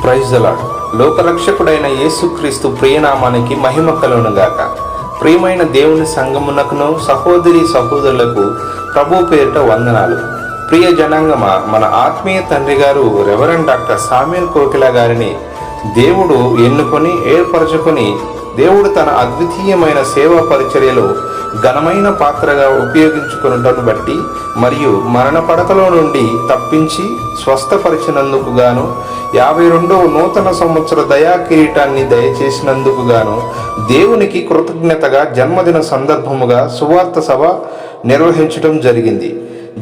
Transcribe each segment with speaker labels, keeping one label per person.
Speaker 1: Praise the lord. లోకరక్షకుడైన యేసుక్రీస్తు ప్రియనామానికి మహిమ కలుగునుగాక. ప్రియమైన దేవుని సంగమునకును సహోదరి సహోదరులకు ప్రభు పేరిట వందనాలు. ప్రియ జనాంగమా, మన ఆత్మీయ తండ్రి గారు రెవరెండ్ డాక్టర్ సామ్యూయల్ కోకిల గారిని దేవుడు ఎన్నుకొని ఏర్పరచుకొని దేవుడు తన అద్వితీయమైన సేవా పరిచర్యలో ఘనమైన పాత్రగా ఉపయోగించుకున్నటను బట్టి మరియు మరణ పడకలో నుండి తప్పించి స్వస్థపరిచినందుకు గాను 52వ నూతన సంవత్సర దయా కిరీటాన్ని దయచేసినందుకు గాను దేవునికి కృతజ్ఞతగా జన్మదిన సందర్భముగా సువార్త సభ నిర్వహించడం జరిగింది.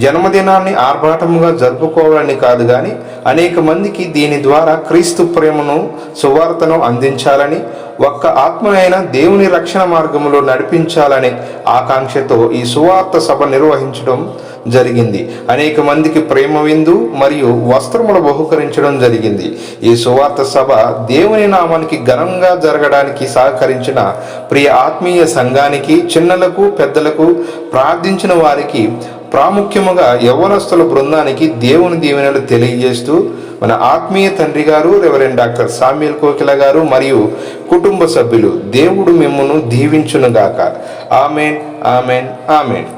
Speaker 1: జన్మదినాన్ని ఆర్భాటముగా జరుపుకోవాలని కాదు కానీ అనేక మందికి దీని ద్వారా క్రీస్తు ప్రేమను సువార్తను అందించాలని, ఒక్క ఆత్మనైన దేవుని రక్షణ మార్గంలో నడిపించాలనే ఆకాంక్షతో ఈ సువార్త సభ నిర్వహించడం జరిగింది. అనేక మందికి ప్రేమ విందు మరియు వస్త్రములు బహుకరించడం జరిగింది. ఈ సువార్త సభ దేవుని నామానికి ఘనంగా జరగడానికి సహకరించిన ప్రియ ఆత్మీయ సంఘానికి, చిన్నలకు పెద్దలకు, ప్రార్థించిన వారికి, ప్రాముఖ్యముగా యవ్వనస్తుల బృందానికి దేవుని దీవెనలు తెలియజేస్తూ మన ఆత్మీయ తండ్రి గారు రెవరెండ్ డాక్టర్ సామ్యూయల్ కోకిల గారు మరియు కుటుంబ సభ్యులు దేవుడు మిమ్మును దీవించునుగాక. Amen, amen, amen.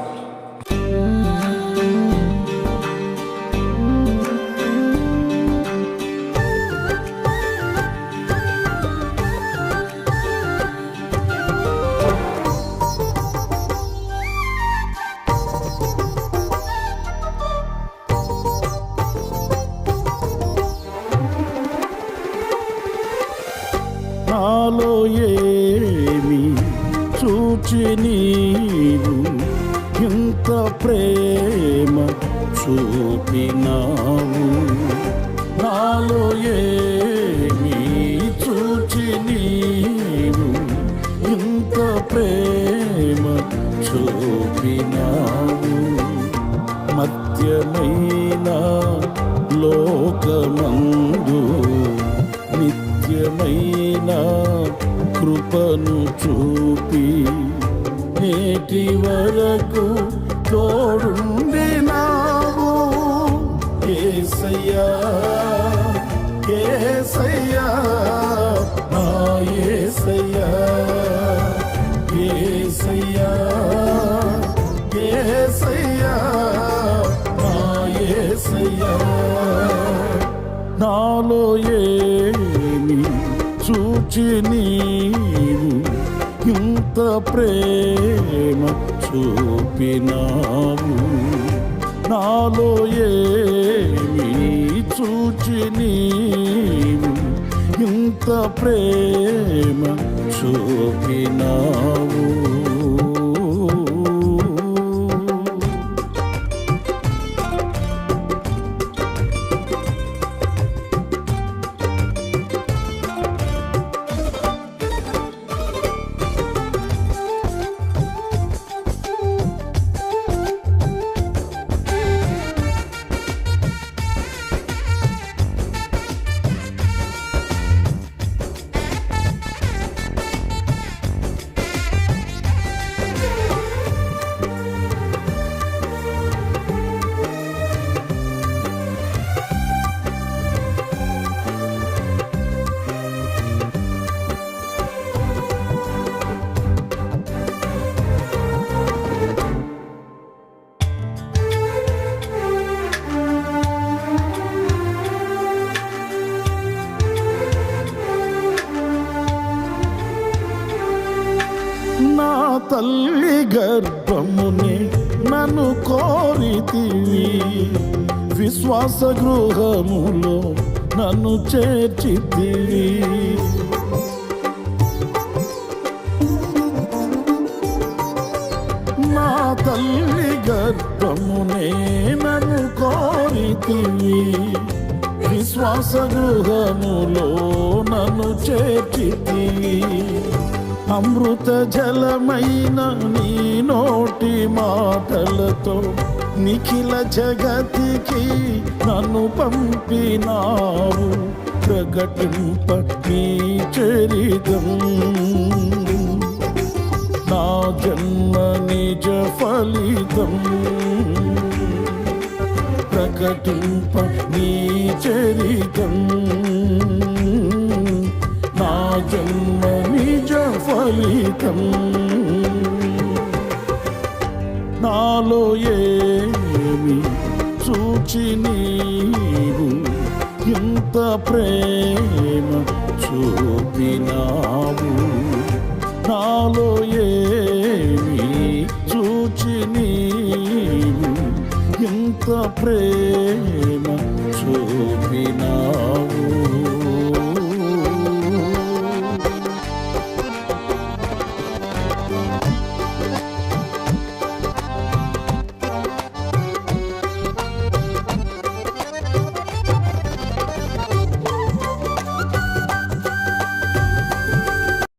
Speaker 2: నాలో ఏమి చూచి నీవు ఇంత ప్రేమ చూపినావు? నాలో ఏమి చూచి నీవు ఇంత ప్రేమ చూపినావు? మధ్యమైన లోకమందు నిత్యమైన కృపను చూపి నేటి వరకు తోడుండినావు. యేసయ్యా, యేసయ్యా, నా యేసయ్యా, యేసయ్యా, యేసయ్యా, నా యేసయ్యా. నాలో ఏమి చూచి నీవు ఇంత ప్రేమ చూపినావు? నాలో ఏమి చూచి నీవు ఇంత ప్రేమ చూపినావు? నా తల్లి గర్భమునే నన్ను కోరితివి, విశ్వాస గృహములో నన్ను చేర్చితివి. నా తల్లి గర్భమునే నన్ను కోరితివి, విశ్వాస గృహములో నన్ను చేర్చితివి. అమృత జలమైన నీ నోటి మాటలతో నిఖిల జగతికి నన్ను పంపినావు. ప్రకటింప నీ చరితం నా జన్మ నిజ ఫలితం. ప్రకటింప నీ చరితం ఫలితం. నాలో ఏమి చూచి నీవు ఇంత ప్రేమ చూపినావు. నాలో ఏమి చూచి నీవు ఇంత ప్రేమ చూపినావు.